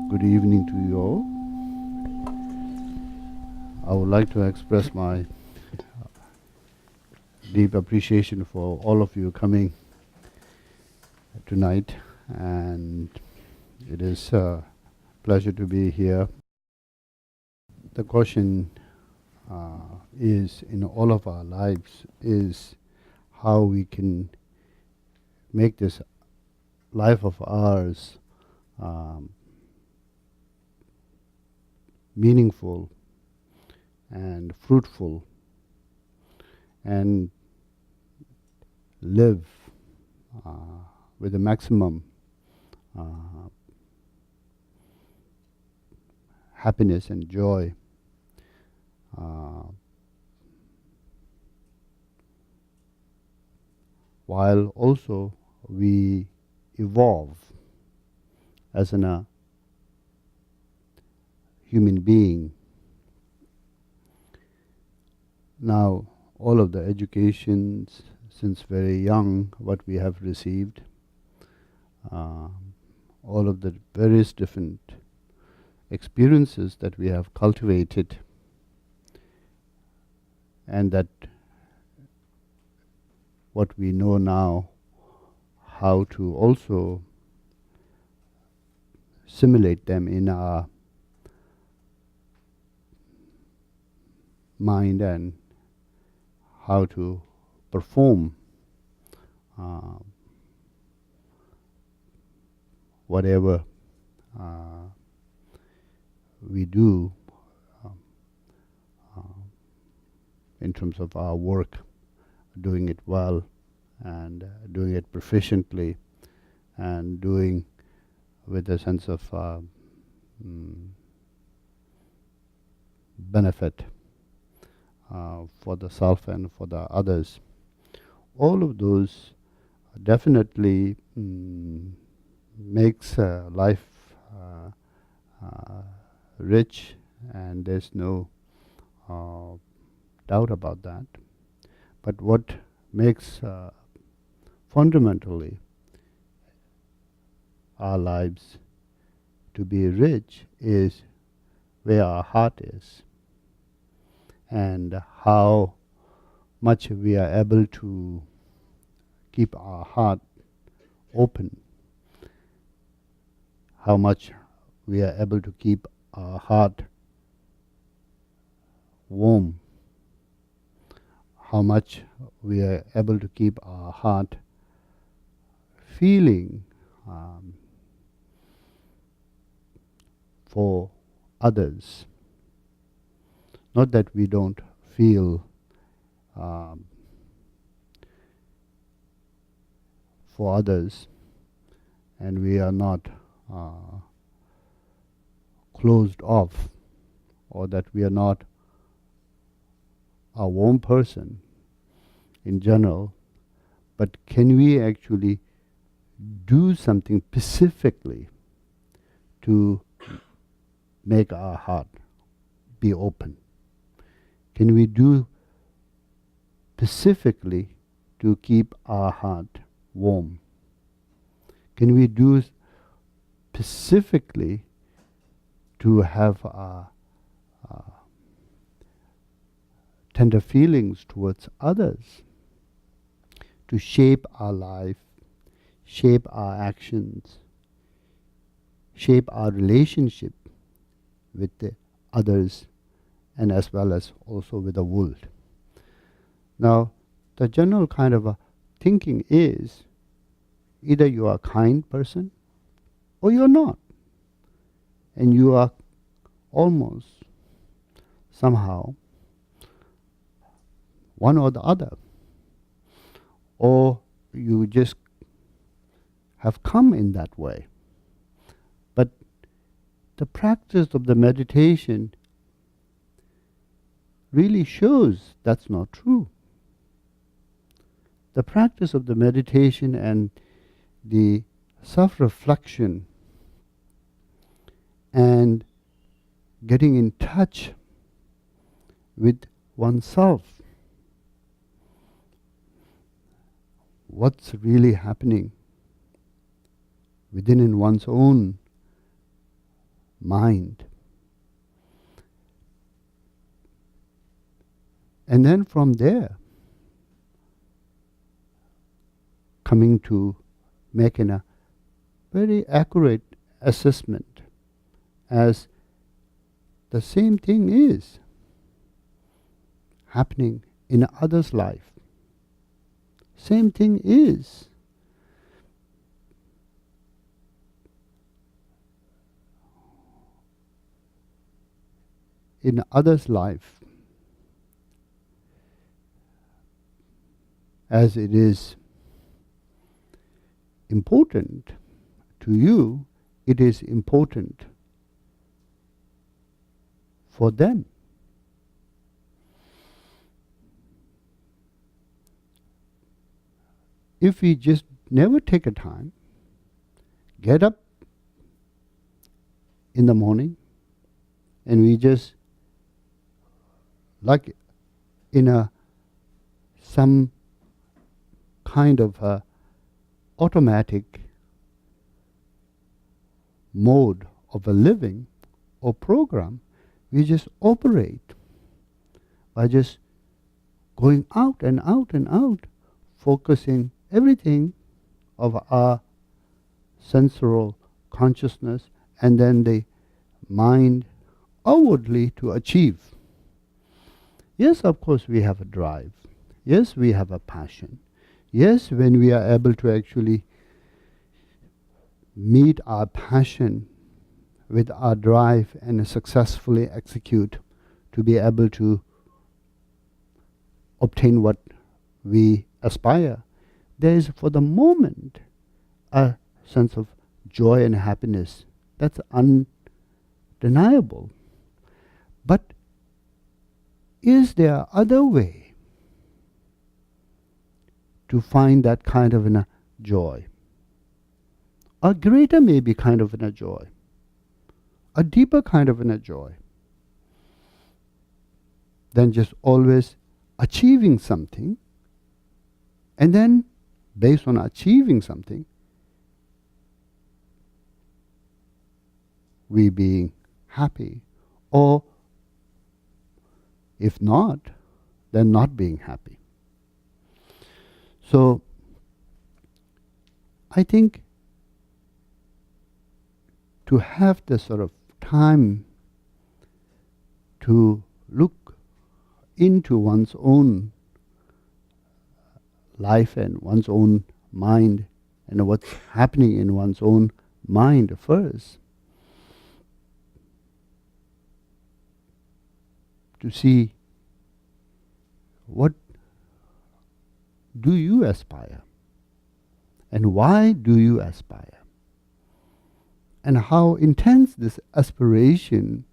Good evening to you all. I would like to express my deep appreciation for all of you coming tonight, and it is a pleasure to be here. The question is, in all of our lives, is how we can make this life of ours meaningful and fruitful, and live with the maximum happiness and joy. While also we evolve as a human being. Now, all of the educations since very young, what we have received, all of the various different experiences that we have cultivated, and that what we know now, how to also simulate them in our mind, and how to perform whatever we do in terms of our work, doing it well and doing it proficiently and doing with a sense of benefit for the self and for the others. All of those definitely makes life rich, and there's no doubt about that. But what makes fundamentally our lives to be rich is where our heart is, and how much we are able to keep our heart open, how much we are able to keep our heart warm, how much we are able to keep our heart feeling for others. Not that we don't feel for others, and we are not closed off, or that we are not a warm person in general, but can we actually do something specifically to make our heart be open? Can we do specifically to keep our heart warm? Can we do specifically to have tender feelings towards others, to shape our life, shape our actions, shape our relationship with the others, and as well as also with the world? Now, the general kind of thinking is either you are a kind person or you're not, and you are almost somehow one or the other, or you just have come in that way. But the practice of the meditation really shows that's not true. The practice of the meditation and the self-reflection and getting in touch with oneself, what's really happening within in one's own mind. And then from there, coming to making a very accurate assessment as the same thing is happening in others' life. Same thing is. In others' life, as it is important to you, it is important for them. If we just never take a time, get up in the morning, and we just, like in some kind of a automatic mode of a living or program, we just operate by just going out and out and out, focusing everything of our sensorial consciousness and then the mind outwardly to achieve. Yes, of course, we have a drive. Yes, we have a passion. Yes, when we are able to actually meet our passion with our drive and successfully execute to be able to obtain what we aspire, there is for the moment a sense of joy and happiness. That's undeniable. But is there other way to find that kind of a joy? A greater maybe kind of a joy. A deeper kind of a joy than just always achieving something, and then based on achieving something, we being happy, or if not, then not being happy. So I think to have this sort of time to look into one's own life and one's own mind and what's happening in one's own mind first, to see what do you aspire and why do you aspire, and how intense this aspiration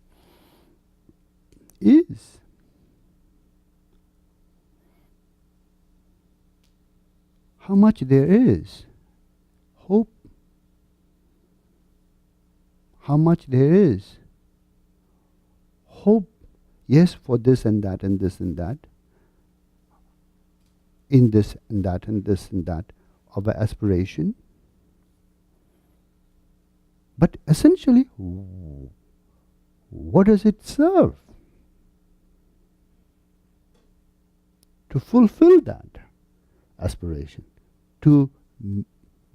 is. How much there is hope, how much there is hope, yes, for this and that and this and that, in this and that and this and that of an aspiration. But essentially, what does it serve? To fulfill that aspiration, to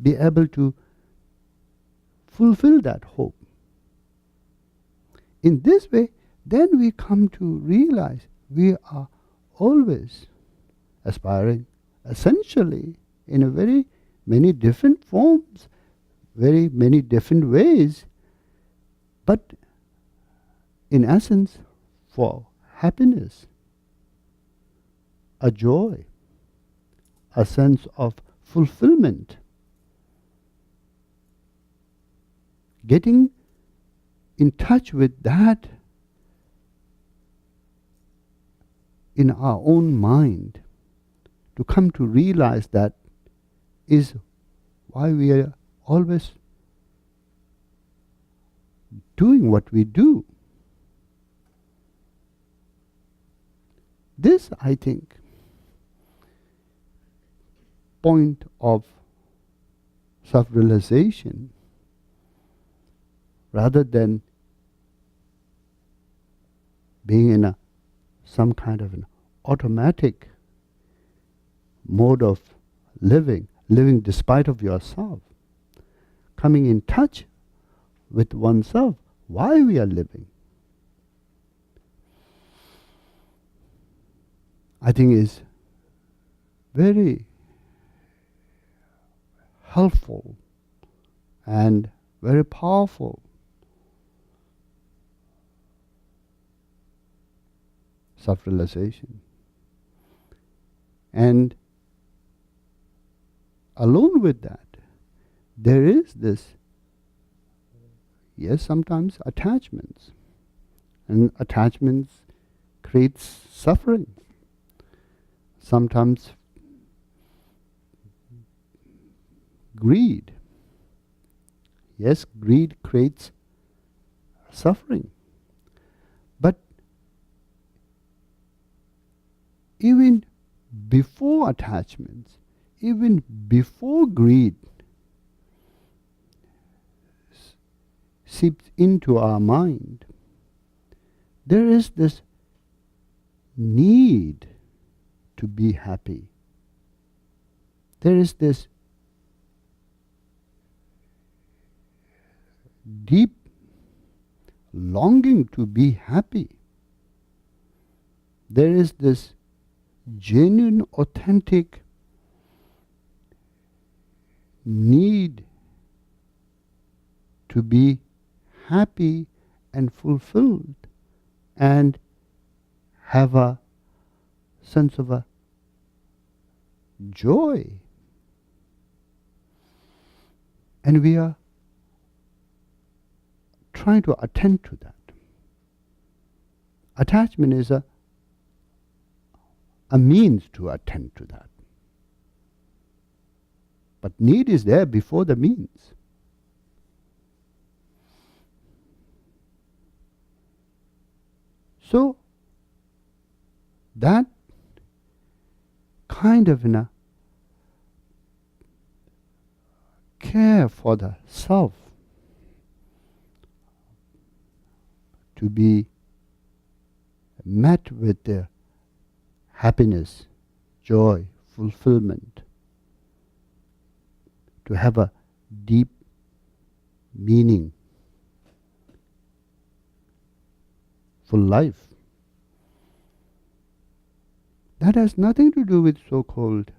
be able to fulfill that hope. In this way, then we come to realize we are always aspiring, essentially, in a very many different forms, very many different ways, but in essence, for happiness, a joy, a sense of fulfillment, getting in touch with that in our own mind, to come to realize that is why we are always doing what we do. This, I think, point of self-realization, rather than being in some kind of an automatic mode of living despite of yourself, coming in touch with oneself, why we are living, I think is very helpful and very powerful self-realization. And alone with that, there is this, yes, sometimes attachments. And attachments creates suffering. Sometimes greed. Yes, greed creates suffering. But even before attachments, even before greed seeps into our mind, there is this need to be happy. There is this deep longing to be happy. There is this genuine, authentic need to be happy and fulfilled and have a sense of a joy. And we are trying to attend to that. Attachment is a means to attend to that. But need is there before the means. So, that kind of care for the self to be met with the happiness, joy, fulfillment, to have a deep meaning for life. That has nothing to do with so-called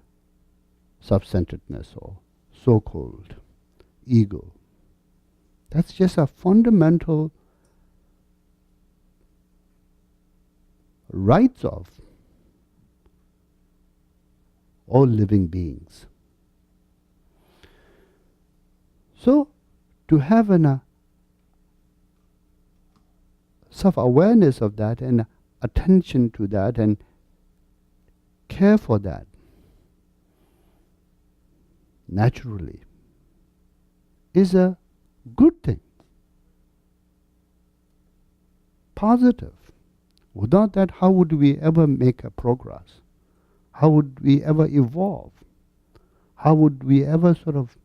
self-centeredness or so-called ego. That's just a fundamental rights of all living beings. So, to have a self-awareness of that and attention to that and care for that naturally is a good thing, positive. Without that, how would we ever make a progress? How would we ever evolve? How would we ever sort of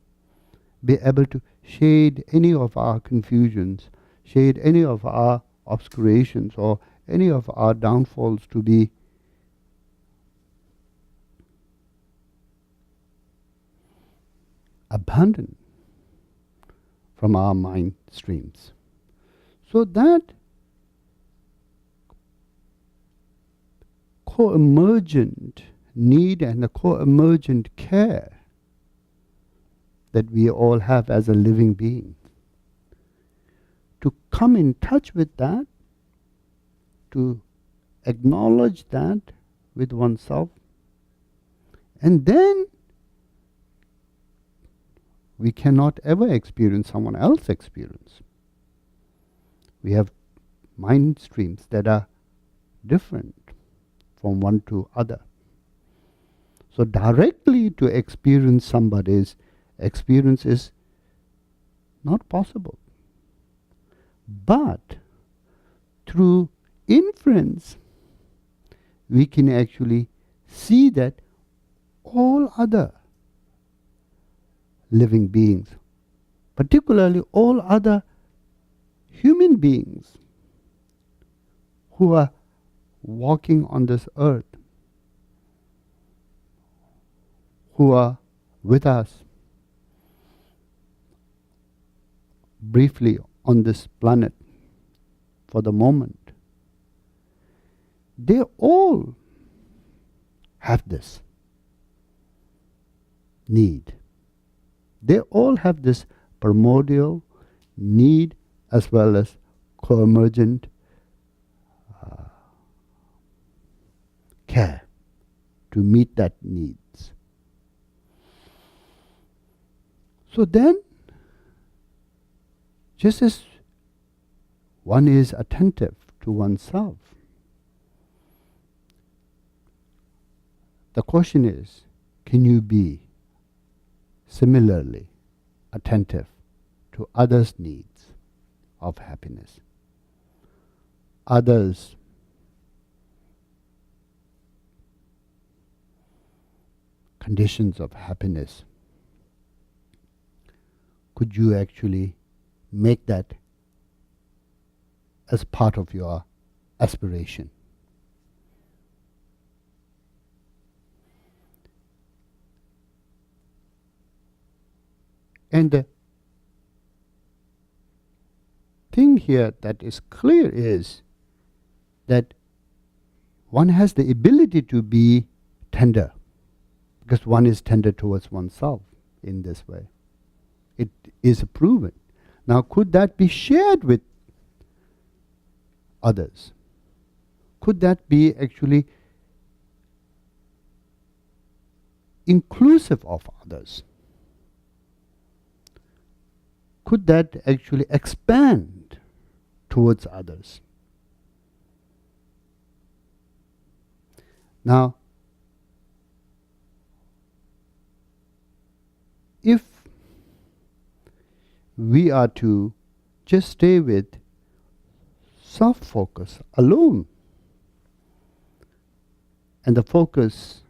be able to shade any of our confusions, shade any of our obscurations or any of our downfalls to be abandoned from our mind streams? So that co-emergent need and the co-emergent care that we all have as a living being, to come in touch with that, to acknowledge that with oneself, and then we cannot ever experience someone else's experience. We have mind streams that are different from one to other. So directly to experience somebody's experience is not possible. But through inference, we can actually see that all other living beings, particularly all other human beings who are walking on this earth, who are with us briefly on this planet for the moment, they all have this need. They all have this primordial need as well as co-emergent care to meet that needs. So then, just as one is attentive to oneself, the question is, can you be similarly attentive to others' needs of happiness, others' conditions of happiness? Could you actually make that as part of your aspiration? And the thing here that is clear is that one has the ability to be tender, because one is tender towards oneself in this way. It is proven. Now, could that be shared with others? Could that be actually inclusive of others? Could that actually expand towards others? Now, if we are to just stay with self-focus alone, and the focus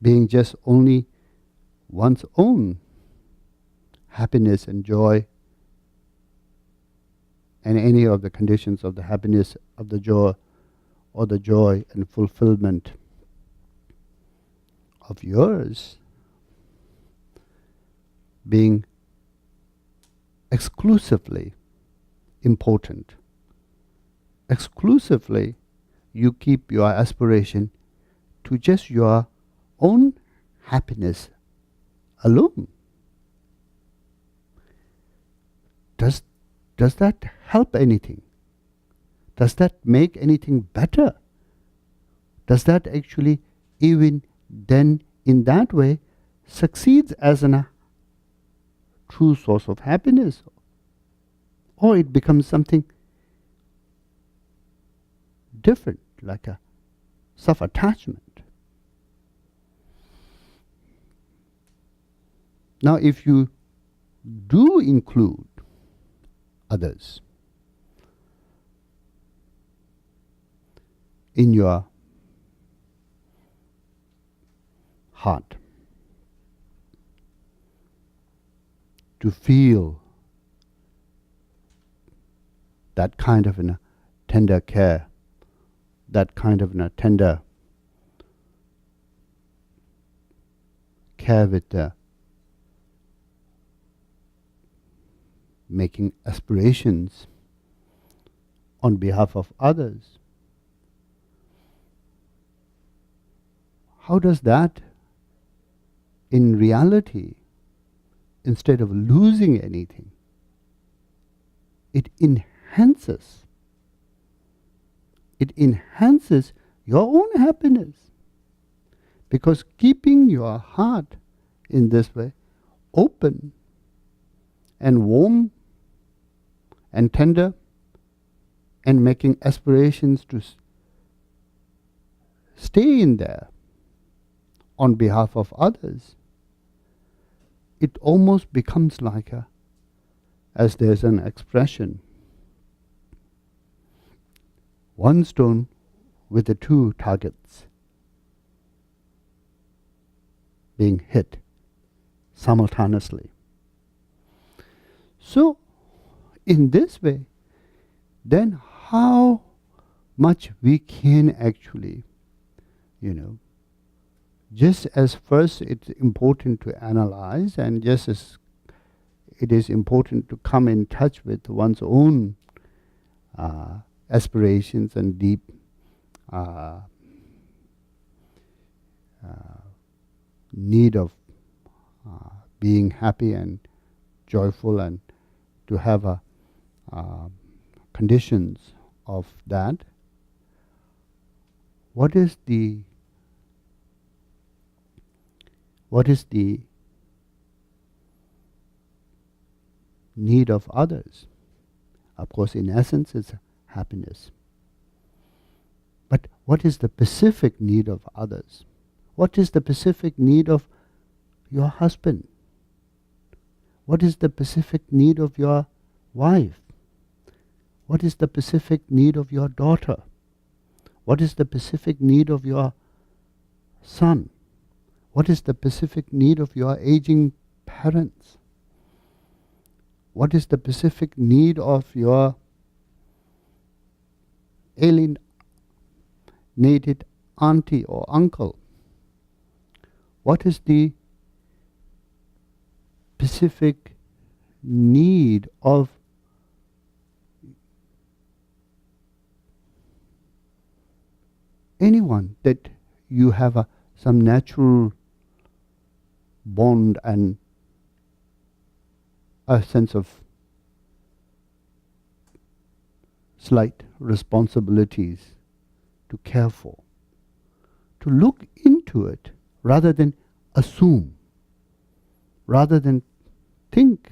being just only one's own happiness and joy, and any of the conditions of the happiness, of the joy, or the joy and fulfillment of yours being exclusively important. Exclusively, you keep your aspiration to just your own happiness alone. Does that help anything? Does that make anything better? Does that actually even then in that way succeeds as a true source of happiness? Or it becomes something different, like a self-attachment. Now, if you do include others in your heart, to feel that kind of a tender care, that kind of a tender care with the making aspirations on behalf of others. How does that, in reality, instead of losing anything, it enhances your own happiness? Because keeping your heart in this way open and warm and tender, and making aspirations to stay in there on behalf of others, it almost becomes like as there's an expression, one stone with the two targets being hit simultaneously. So, in this way, then how much we can actually, just as first it's important to analyze, and just as it is important to come in touch with one's own aspirations and deep need of being happy and joyful, and to have conditions of that. What is the need of others? Of course, in essence, it's happiness. But what is the specific need of others? What is the specific need of your husband? What is the specific need of your wife? What is the specific need of your daughter? What is the specific need of your son? What is the specific need of your aging parents? What is the specific need of your alienated auntie or uncle? What is the specific need of anyone that you have some natural bond and a sense of slight responsibilities to care for? To look into it rather than assume, rather than think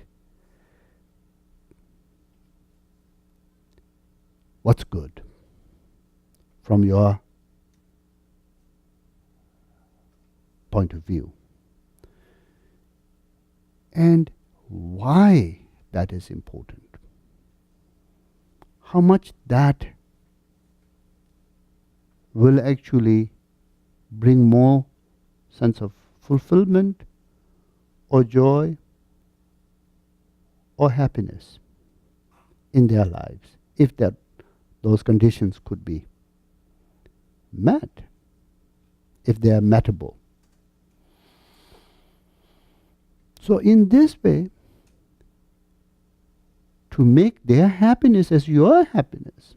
what's good from your point of view, and why that is important, how much that will actually bring more sense of fulfillment or joy or happiness in their lives, if those conditions could be met, if they are mettable. So in this way, to make their happiness as your happiness,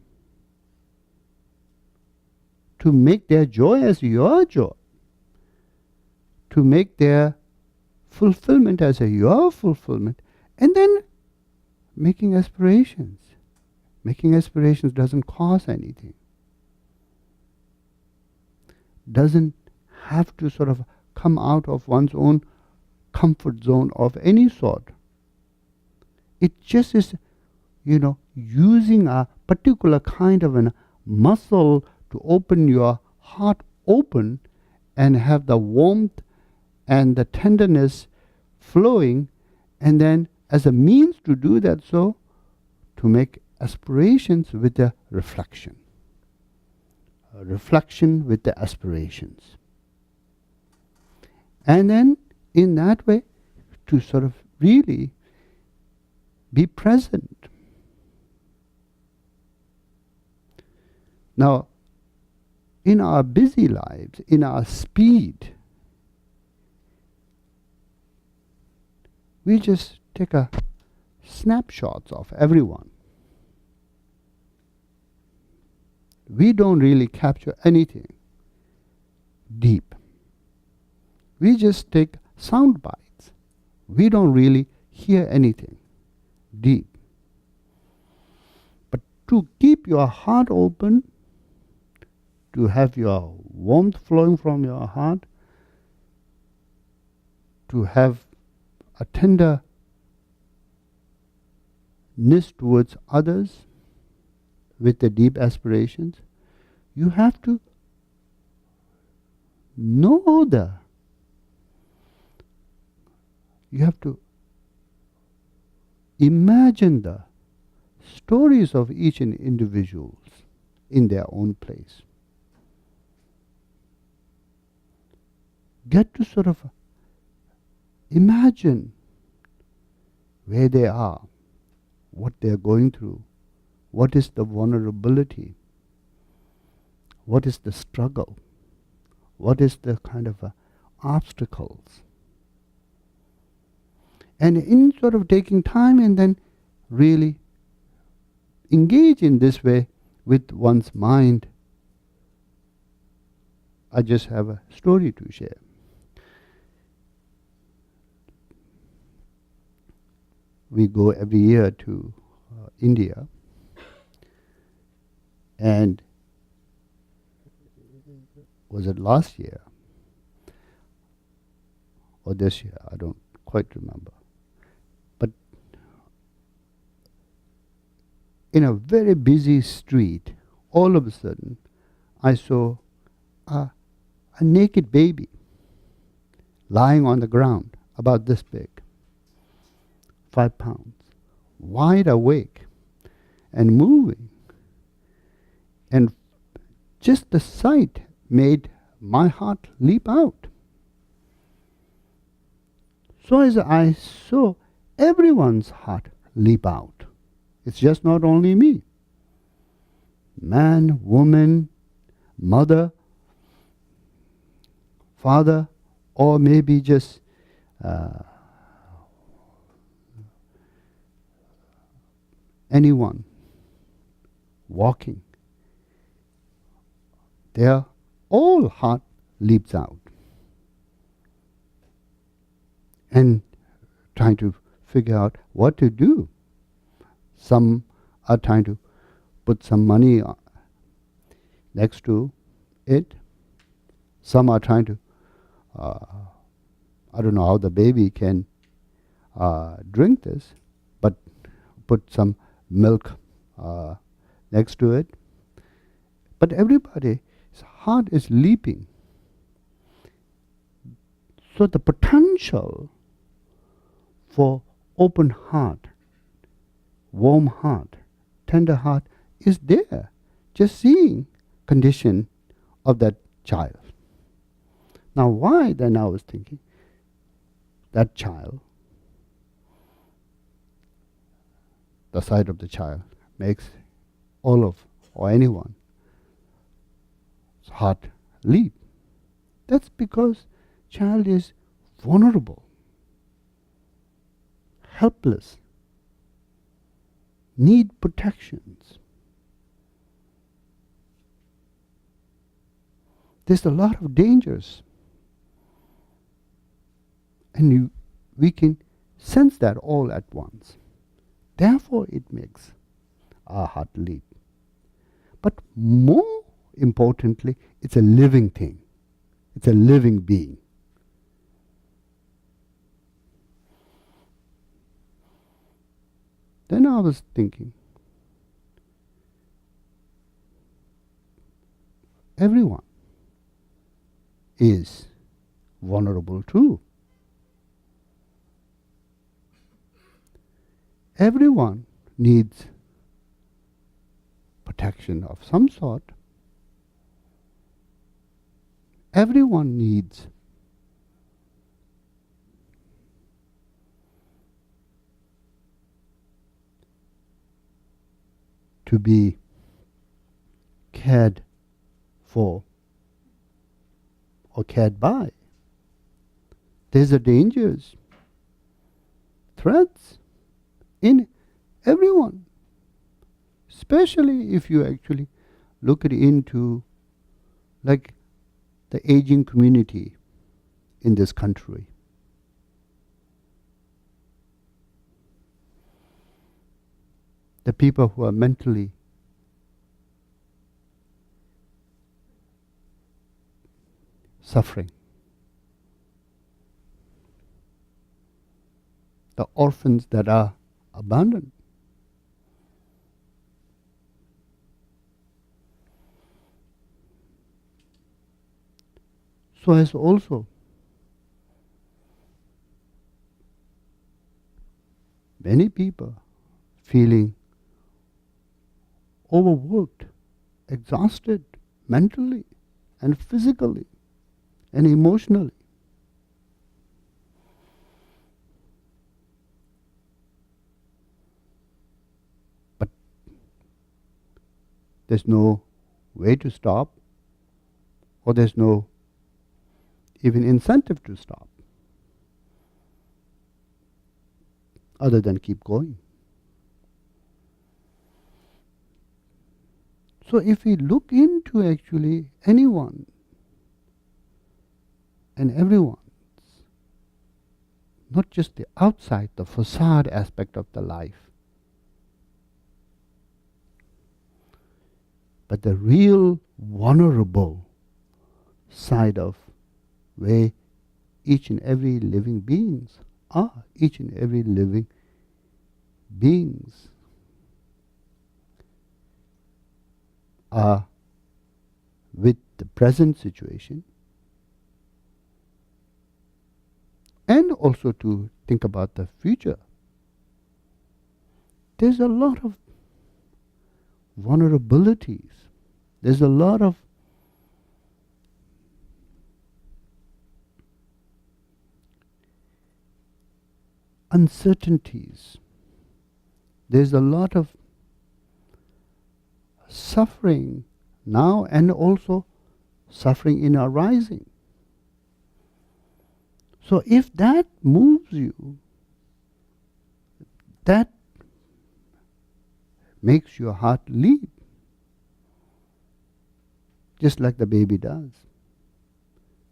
to make their joy as your joy, to make their fulfillment as your fulfillment, and then making aspirations. Making aspirations doesn't cost anything. Doesn't have to sort of come out of one's own comfort zone of any sort. It just is, using a particular kind of a muscle to open your heart open and have the warmth and the tenderness flowing, and then as a means to do that, so to make aspirations with the reflection. A reflection with the aspirations. And then in that way to sort of really be present. Now, in our busy lives, in our speed, we just take a snapshots of everyone. We don't really capture anything deep. We just take sound bites. We don't really hear anything deep. But to keep your heart open, to have your warmth flowing from your heart, to have a tenderness towards others with the deep aspirations, you have to know you have to imagine the stories of each individuals in their own place. Get to sort of imagine where they are, what they are going through, what is the vulnerability, what is the struggle, what is the kind of obstacles. And in sort of taking time and then really engage in this way with one's mind, I just have a story to share. We go every year to India, and was it last year or this year? I don't quite remember. But in a very busy street, all of a sudden, I saw a naked baby lying on the ground, about this big, 5 pounds, wide awake and moving. And just the sight made my heart leap out. So as I saw everyone's heart leap out, it's just not only me. Man, woman, mother, father, or maybe just anyone walking. Their all heart leaps out. And trying to figure out what to do. Some are trying to put some money next to it. Some are trying to, I don't know how the baby can drink this, but put some milk next to it. But everybody's heart is leaping. So the potential for open heart, warm heart, tender heart is there. Just seeing condition of that child. Now why then I was thinking, that child, the sight of the child makes all of, or anyone's heart leap. That's because child is vulnerable, helpless, need protections. There's a lot of dangers. And we can sense that all at once. Therefore it makes our heart leap. But more importantly, it's a living thing. It's a living being. Then I was thinking, everyone is vulnerable too. Everyone needs protection of some sort. Everyone needs to be cared for or cared by. There's a dangers, threats in everyone, especially if you actually look into like the aging community in this country. The people who are mentally suffering. The orphans that are abandoned. So as also many people feeling overworked, exhausted mentally and physically and emotionally. But there's no way to stop or there's no even incentive to stop, other than keep going. So if we look into actually anyone and everyone's, not just the outside, the facade aspect of the life, but the real vulnerable side of where each and every living beings are, each and every living beings are with the present situation, and also to think about the future. There's a lot of vulnerabilities. There's a lot of uncertainties. There's a lot of suffering now, and also suffering in arising. So if that moves you, that makes your heart leap, just like the baby does,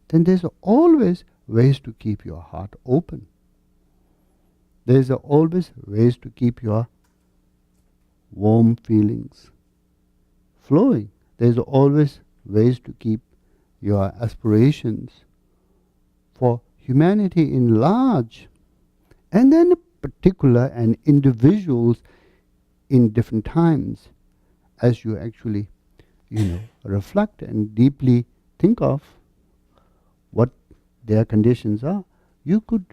then there's always ways to keep your heart open. There's always ways to keep your warm feelings flowing. There's always ways to keep your aspirations for humanity in large, and then particular and individuals in different times, as you actually, reflect and deeply think of what their conditions are, you could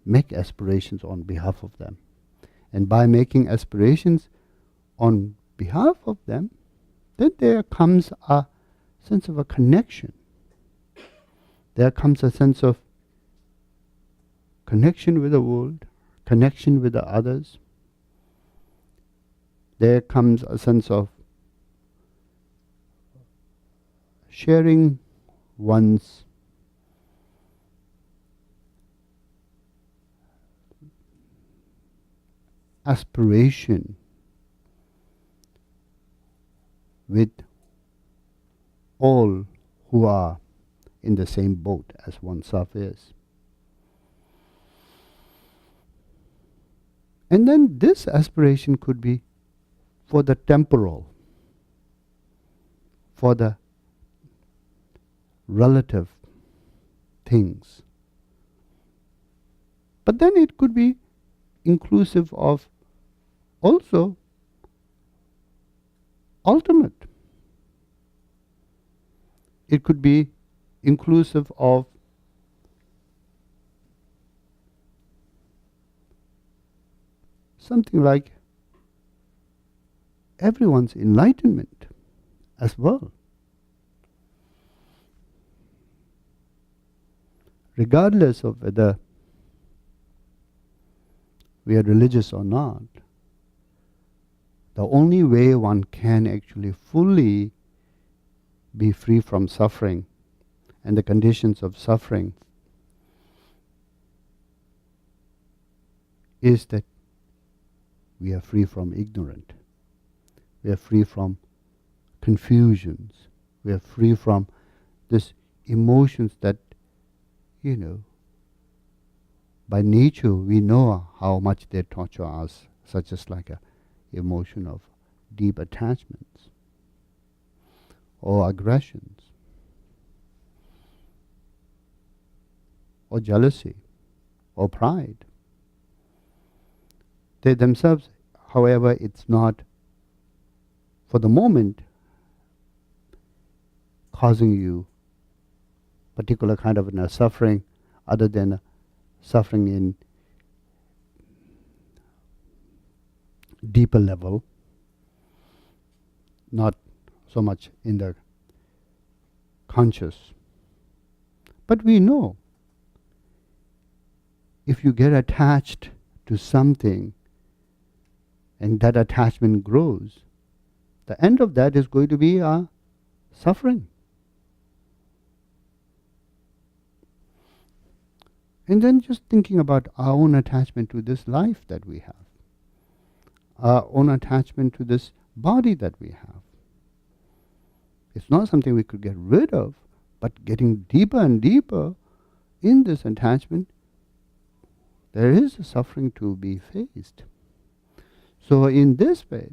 make aspirations on behalf of them. And by making aspirations on behalf of them, then there comes a sense of a connection. There comes a sense of connection with the world, connection with the others. There comes a sense of sharing one's aspiration with all who are in the same boat as oneself is. And then this aspiration could be for the temporal, for the relative things. But then it could be inclusive of also ultimate. It could be inclusive of something like everyone's enlightenment as well. Regardless of whether we are religious or not, the only way one can actually fully be free from suffering and the conditions of suffering is that we are free from ignorance. We are free from confusions. We are free from these emotions that, by nature we know how much they torture us, such as like a emotion of deep attachments or aggressions or jealousy or pride. They themselves, however, it's not for the moment causing you particular kind of suffering, other than suffering in deeper level, not so much in the conscious. But we know if you get attached to something and that attachment grows, the end of that is going to be a suffering. And then just thinking about our own attachment to this life that we have, our own attachment to this body that we have. It's not something we could get rid of, but getting deeper and deeper in this attachment, there is a suffering to be faced. So in this way,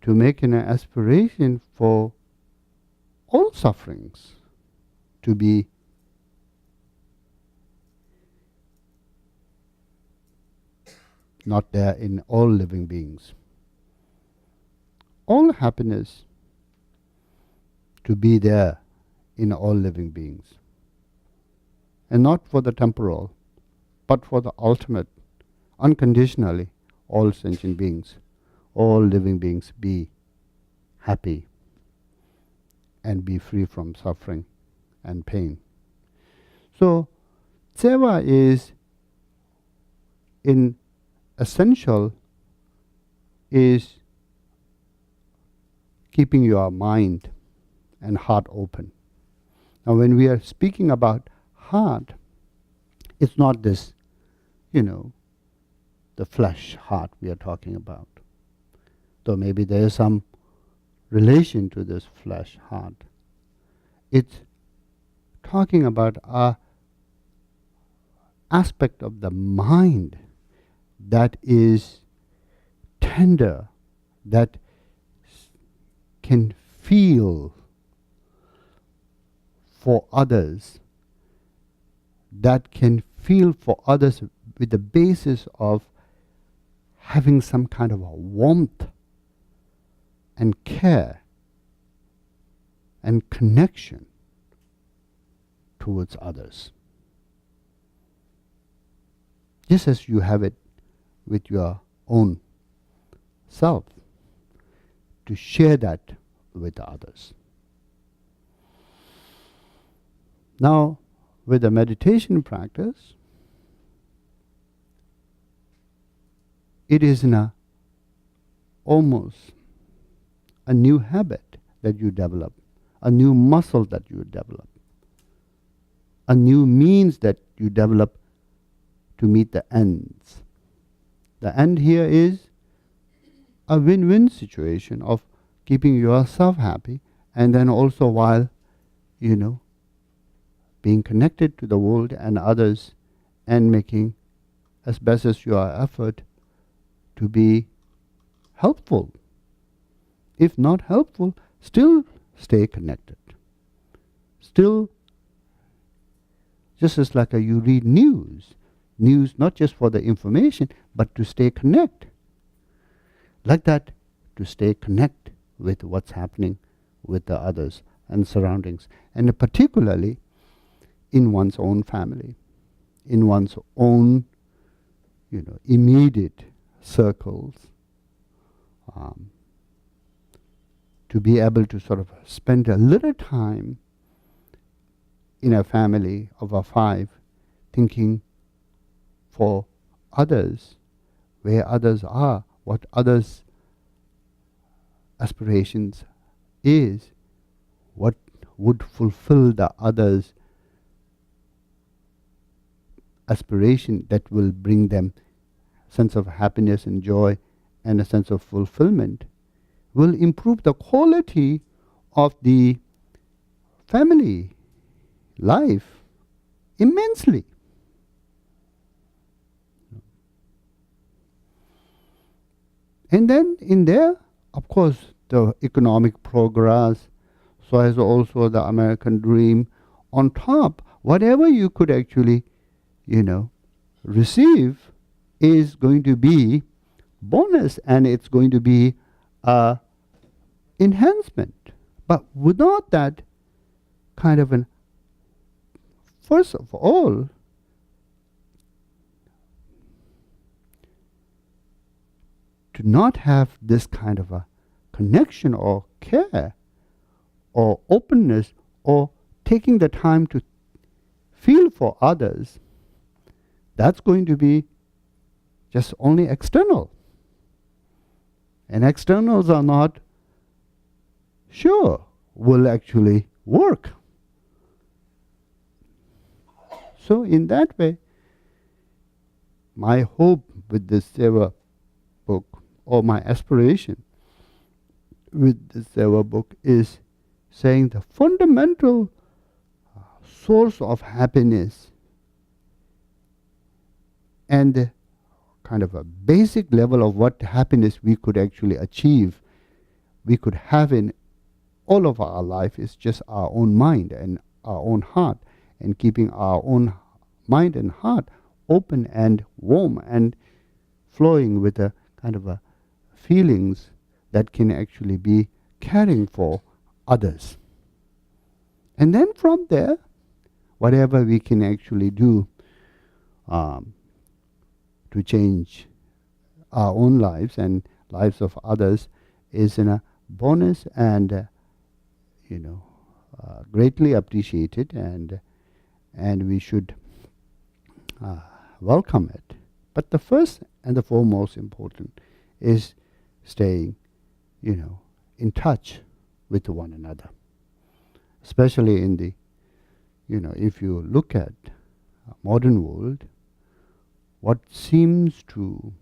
to make an aspiration for all sufferings to be not there in all living beings. All happiness to be there in all living beings. And not for the temporal, but for the ultimate, unconditionally, all sentient beings, all living beings be happy and be free from suffering and pain. So, Tsewa is in essential is keeping your mind and heart open. Now when we are speaking about heart, it's not this, the flesh heart we are talking about. Though maybe there is some relation to this flesh heart. It's talking about an aspect of the mind that is tender, that can feel for others, that can feel for others with the basis of having some kind of a warmth and care and connection towards others. Just as you have it with your own self, to share that with others. Now, with the meditation practice, it is almost a new habit that you develop, a new muscle that you develop, a new means that you develop to meet the ends. The end here is a win-win situation of keeping yourself happy and then also while, being connected to the world and others and making as best as your effort to be helpful. If not helpful, still stay connected. Still, just as like you read news not just for the information, but to stay connected. Like that, to stay connected with what's happening with the others and surroundings, and particularly in one's own family, in one's own, immediate circles, to be able to sort of spend a little time in a family of a 5, thinking for others, where others are, what others' aspirations is, what would fulfill the others' aspiration that will bring them sense of happiness and joy and a sense of fulfillment, will improve the quality of the family life immensely. And then in there, of course, the economic progress, so as also the American dream. On top, whatever you could actually, receive is going to be bonus, and it's going to be enhancement. But without that kind of first of all, to not have this kind of a connection or care or openness or taking the time to feel for others, that's going to be just only external. And externals are not sure will actually work. So in that way, my hope with this Tsewa book, or my aspiration with the Tsewa book, is saying the fundamental source of happiness and the kind of a basic level of what happiness we could actually achieve, we could have in all of our life, is just our own mind and our own heart, and keeping our own mind and heart open and warm and flowing with a kind of a feelings that can actually be caring for others. And then from there, whatever we can actually do to change our own lives and lives of others is in a bonus and greatly appreciated, and we should welcome it. But the first and the foremost important is staying, in touch with one another, especially in the, if you look at modern world, what seems to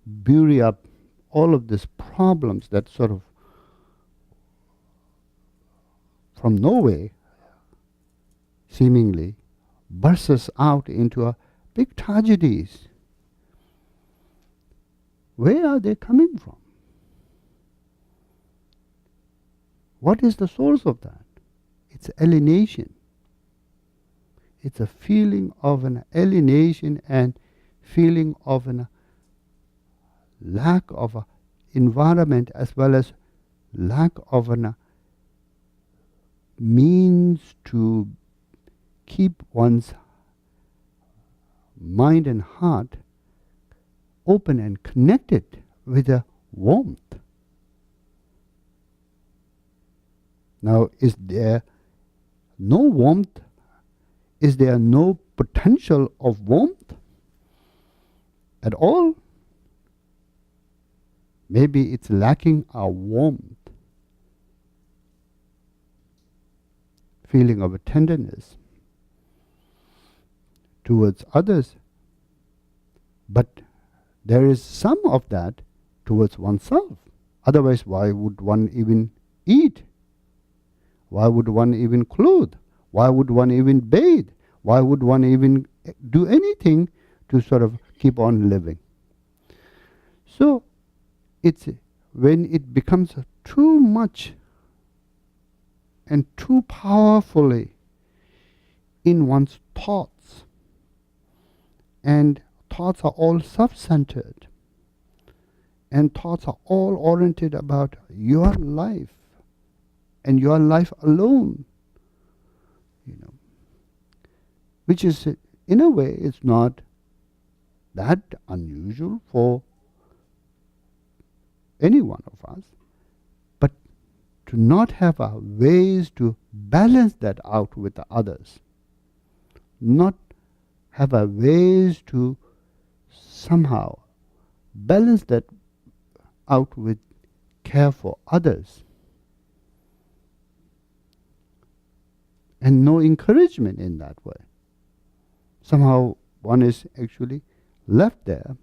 bury up all of these problems that sort of from nowhere seemingly bursts out into a big tragedies. Where are they coming from? What is the source of that? It's alienation. It's a feeling of an alienation and feeling of a lack of a environment, as well as lack of a means to keep one's mind and heart open and connected with a warmth. Now, is there no warmth? Is there no potential of warmth at all? Maybe it's lacking a warmth, feeling of a tenderness towards others, but there is some of that towards oneself. Otherwise, why would one even eat? Why would one even clothe? Why would one even bathe? Why would one even do anything to sort of keep on living? So it's when it becomes too much and too powerfully in one's thoughts, and thoughts are all self-centered, and thoughts are all oriented about your life and your life alone, which is, in a way, it's not that unusual for any one of us, but to not have ways to balance that out with the others, not have ways to somehow balance that out with care for others, and no encouragement in that way. Somehow one is actually left there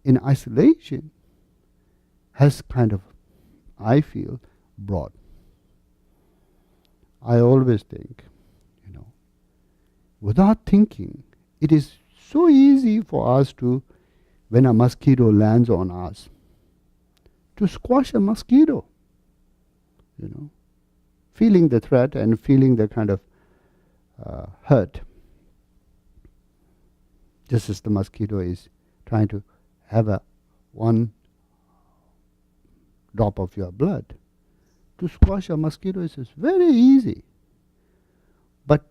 in isolation, has kind of, I feel, brought. I always think, without thinking, it is so easy for us to, when a mosquito lands on us, to squash a mosquito, feeling the threat and feeling the kind of hurt. Just as the mosquito is trying to have one drop of your blood. To squash a mosquito is very easy. But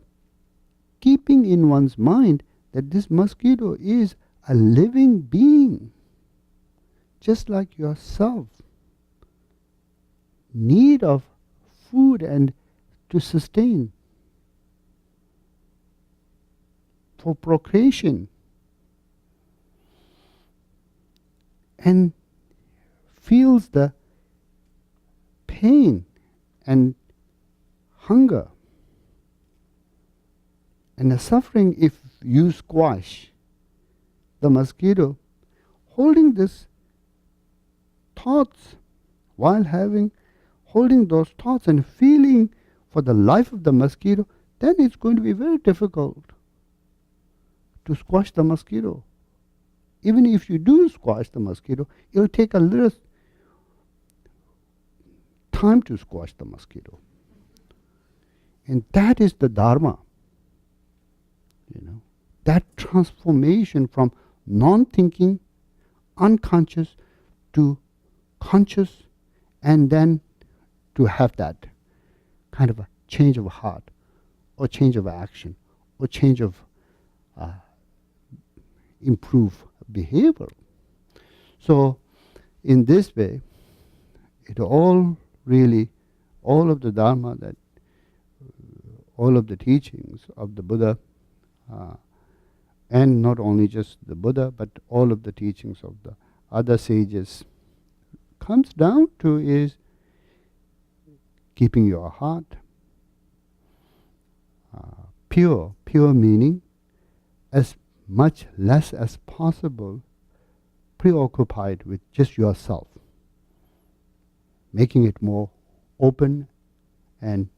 keeping in one's mind that this mosquito is a living being, just like yourself, need of food and to sustain, for procreation, and feels the pain and hunger and the suffering if you squash the mosquito, holding this thoughts while holding those thoughts and feeling for the life of the mosquito, then it's going to be very difficult to squash the mosquito. Even if you do squash the mosquito, it'll take a little time to squash the mosquito. And that is the Dharma. That transformation from non-thinking, unconscious to conscious, and then to have that kind of a change of heart, or change of action, or change of improve behavior. So in this way, it all of the Dharma, that all of the teachings of the Buddha, and not only just the Buddha, but all of the teachings of the other sages, comes down to is keeping your heart pure meaning as much less as possible preoccupied with just yourself, making it more open and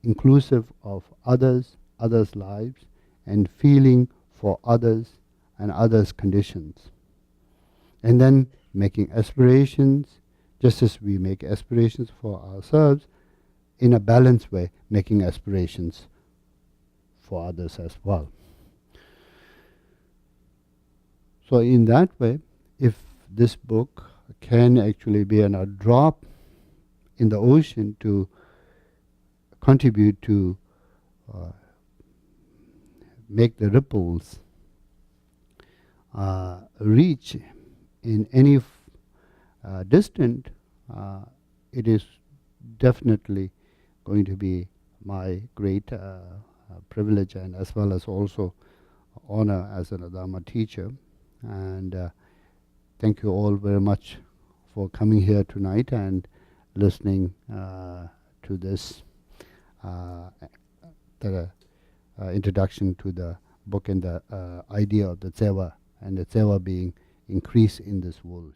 inclusive of others' lives, and feeling for others and others' conditions. And then making aspirations, just as we make aspirations for ourselves, in a balanced way, making aspirations for others as well. So in that way, if this book can actually be a drop in the ocean to contribute to make the ripples reach in any distant, it is definitely going to be my great privilege, and as well as also honor as an Dharma teacher. And thank you all very much for coming here tonight and listening to this introduction to the book and the idea of the Tsewa, and the Tsewa being increase in this world.